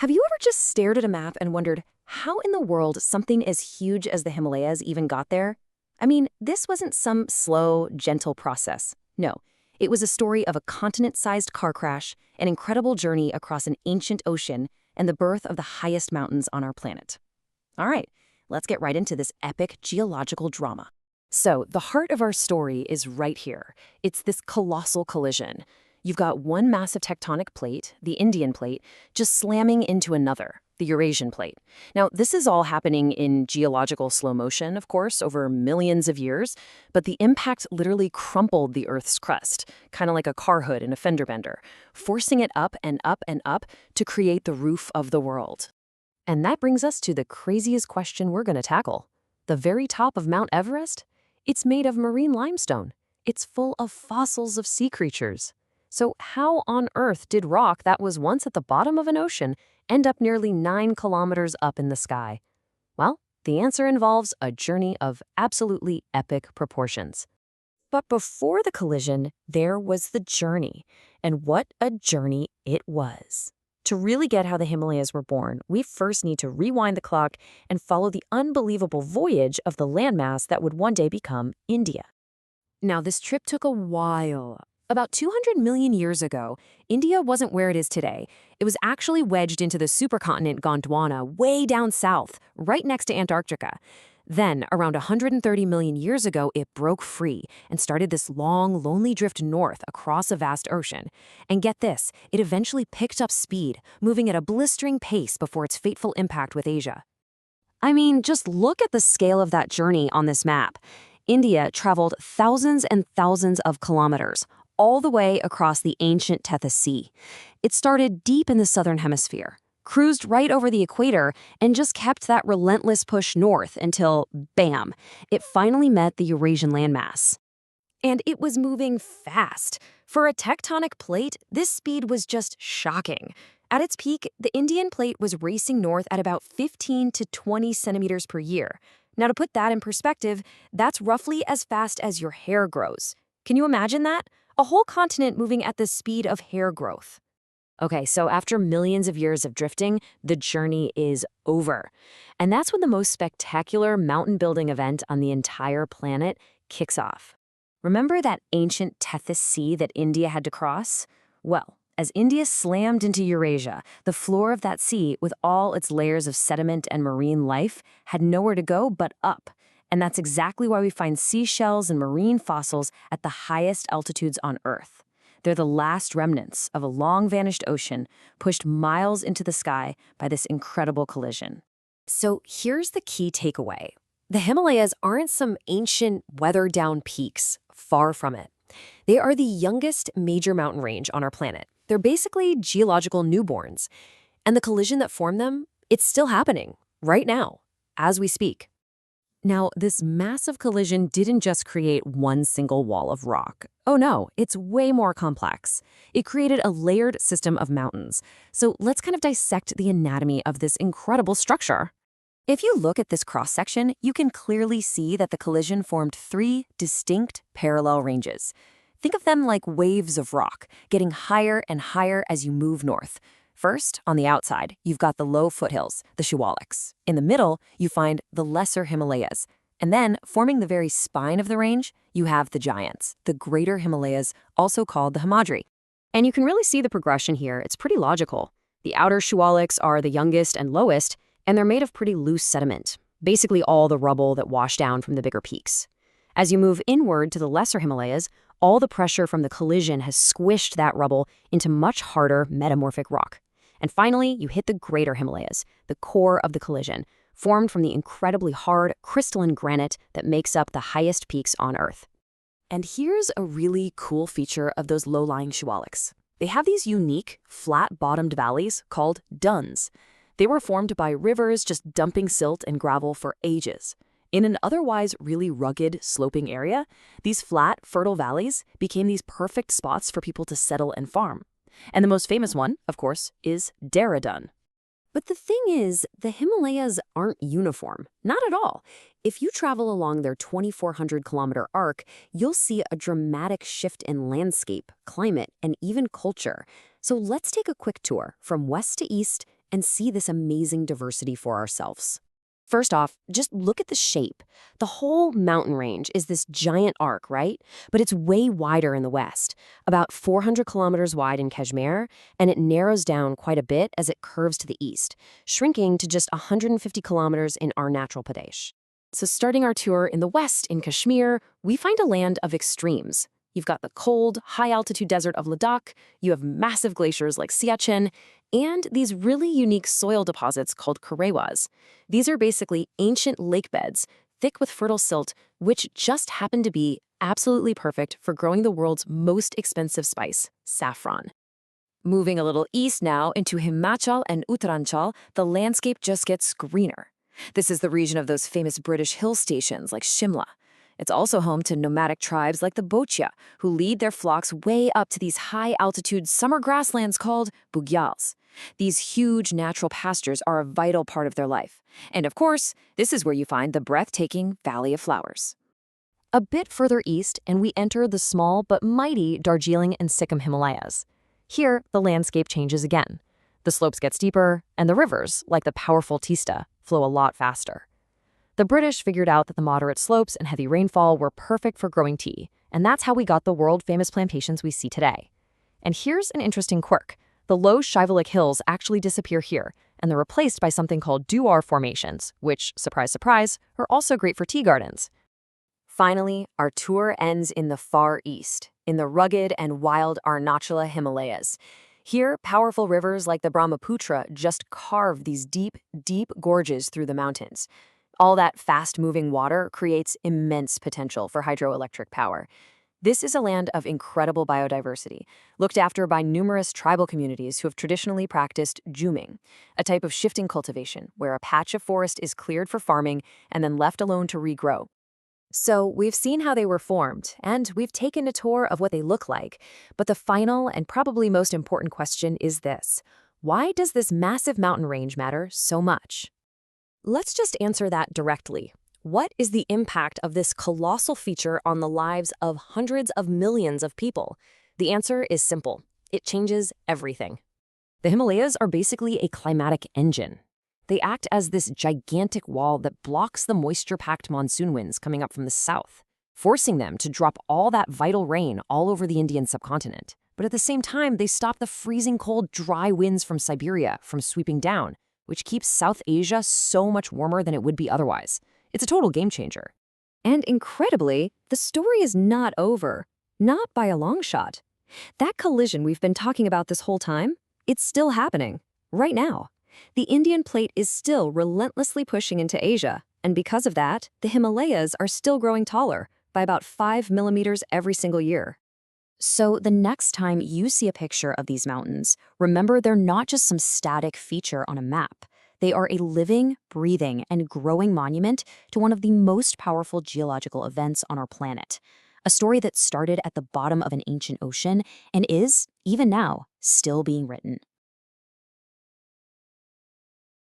Have you ever just stared at a map and wondered how in the world something as huge as the Himalayas even got there? I mean, this wasn't some slow, gentle process. No, it was a story of a continent-sized car crash, an incredible journey across an ancient ocean, and the birth of the highest mountains on our planet. All right, let's get right into this epic geological drama. So, the heart of our story is right here. It's this colossal collision. You've got one massive tectonic plate, the Indian Plate, just slamming into another, the Eurasian Plate. Now, this is all happening in geological slow motion, of course, over millions of years, but the impact literally crumpled the Earth's crust, kind of like a car hood in a fender bender, forcing it up and up and up to create the roof of the world. And that brings us to the craziest question we're going to tackle. The very top of Mount Everest? It's made of marine limestone. It's full of fossils of sea creatures. So how on earth did rock that was once at the bottom of an ocean end up nearly 9 kilometers up in the sky? Well, the answer involves a journey of absolutely epic proportions. But before the collision, there was the journey. And what a journey it was. To really get how the Himalayas were born, we first need to rewind the clock and follow the unbelievable voyage of the landmass that would one day become India. Now, this trip took a while. About 200 million years ago, India wasn't where it is today. It was actually wedged into the supercontinent Gondwana way down south, right next to Antarctica. Then, around 130 million years ago, it broke free and started this long, lonely drift north across a vast ocean. And get this, it eventually picked up speed, moving at a blistering pace before its fateful impact with Asia. I mean, just look at the scale of that journey on this map. India traveled thousands and thousands of kilometers, all the way across the ancient Tethys Sea. It started deep in the southern hemisphere, cruised right over the equator, and just kept that relentless push north until, bam, it finally met the Eurasian landmass. And it was moving fast. For a tectonic plate, this speed was just shocking. At its peak, the Indian Plate was racing north at about 15 to 20 centimeters per year. Now, to put that in perspective, that's roughly as fast as your hair grows. Can you imagine that? A whole continent moving at the speed of hair growth. Okay, so after millions of years of drifting, the journey is over. And that's when the most spectacular mountain-building event on the entire planet kicks off. Remember that ancient Tethys Sea that India had to cross? Well, as India slammed into Eurasia, the floor of that sea, with all its layers of sediment and marine life, had nowhere to go but up. And that's exactly why we find seashells and marine fossils at the highest altitudes on Earth. They're the last remnants of a long-vanished ocean pushed miles into the sky by this incredible collision. So here's the key takeaway. The Himalayas aren't some ancient, weathered-down peaks. Far from it. They are the youngest major mountain range on our planet. They're basically geological newborns. And the collision that formed them, it's still happening, right now, as we speak. Now, this massive collision didn't just create one single wall of rock. Oh no, it's way more complex. It created a layered system of mountains. So let's kind of dissect the anatomy of this incredible structure. If you look at this cross-section, you can clearly see that the collision formed 3 distinct parallel ranges. Think of them like waves of rock, getting higher and higher as you move north. First, on the outside, you've got the low foothills, the Shiwaliks. In the middle, you find the lesser Himalayas. And then, forming the very spine of the range, you have the giants, the greater Himalayas, also called the Himadri. And you can really see the progression here. It's pretty logical. The outer Shiwaliks are the youngest and lowest, and they're made of pretty loose sediment, basically all the rubble that washed down from the bigger peaks. As you move inward to the lesser Himalayas, all the pressure from the collision has squished that rubble into much harder metamorphic rock. And finally, you hit the greater Himalayas, the core of the collision, formed from the incredibly hard, crystalline granite that makes up the highest peaks on Earth. And here's a really cool feature of those low-lying Shiwaliks. They have these unique, flat-bottomed valleys called duns. They were formed by rivers just dumping silt and gravel for ages. In an otherwise really rugged, sloping area, these flat, fertile valleys became these perfect spots for people to settle and farm. And the most famous one, of course, is Dehradun. But the thing is, the Himalayas aren't uniform. Not at all. If you travel along their 2,400-kilometer arc, you'll see a dramatic shift in landscape, climate, and even culture. So let's take a quick tour from west to east and see this amazing diversity for ourselves. First off, just look at the shape. The whole mountain range is this giant arc, right? But it's way wider in the west, about 400 kilometers wide in Kashmir, and it narrows down quite a bit as it curves to the east, shrinking to just 150 kilometers in Arunachal Pradesh. So starting our tour in the west in Kashmir, we find a land of extremes. You've got the cold, high-altitude desert of Ladakh, you have massive glaciers like Siachen, and these really unique soil deposits called karewas. These are basically ancient lake beds, thick with fertile silt, which just happen to be absolutely perfect for growing the world's most expensive spice, saffron. Moving a little east now into Himachal and Uttaranchal, the landscape just gets greener. This is the region of those famous British hill stations like Shimla. It's also home to nomadic tribes like the Bochia, who lead their flocks way up to these high-altitude summer grasslands called bugyals. These huge natural pastures are a vital part of their life. And of course, this is where you find the breathtaking Valley of Flowers. A bit further east, and we enter the small but mighty Darjeeling and Sikkim Himalayas. Here, the landscape changes again. The slopes get steeper, and the rivers, like the powerful Tista, flow a lot faster. The British figured out that the moderate slopes and heavy rainfall were perfect for growing tea, and that's how we got the world-famous plantations we see today. And here's an interesting quirk. The low Shivalik hills actually disappear here, and they're replaced by something called Dewar formations, which, surprise, surprise, are also great for tea gardens. Finally, our tour ends in the far east, in the rugged and wild Arunachala Himalayas. Here, powerful rivers like the Brahmaputra just carve these deep, deep gorges through the mountains. All that fast-moving water creates immense potential for hydroelectric power. This is a land of incredible biodiversity, looked after by numerous tribal communities who have traditionally practiced juming, a type of shifting cultivation where a patch of forest is cleared for farming and then left alone to regrow. So we've seen how they were formed, and we've taken a tour of what they look like. But the final and probably most important question is this: why does this massive mountain range matter so much? Let's just answer that directly. What is the impact of this colossal feature on the lives of hundreds of millions of people? The answer is simple. It changes everything. The Himalayas are basically a climatic engine. They act as this gigantic wall that blocks the moisture-packed monsoon winds coming up from the south, forcing them to drop all that vital rain all over the Indian subcontinent. But at the same time, they stop the freezing cold, dry winds from Siberia from sweeping down, which keeps South Asia so much warmer than it would be otherwise. It's a total game changer. And incredibly, the story is not over. Not by a long shot. That collision we've been talking about this whole time, it's still happening. Right now. The Indian Plate is still relentlessly pushing into Asia, and because of that, the Himalayas are still growing taller by about 5 millimeters every single year. So the next time you see a picture of these mountains, remember they're not just some static feature on a map. They are a living, breathing, and growing monument to one of the most powerful geological events on our planet. A story that started at the bottom of an ancient ocean and is, even now, still being written.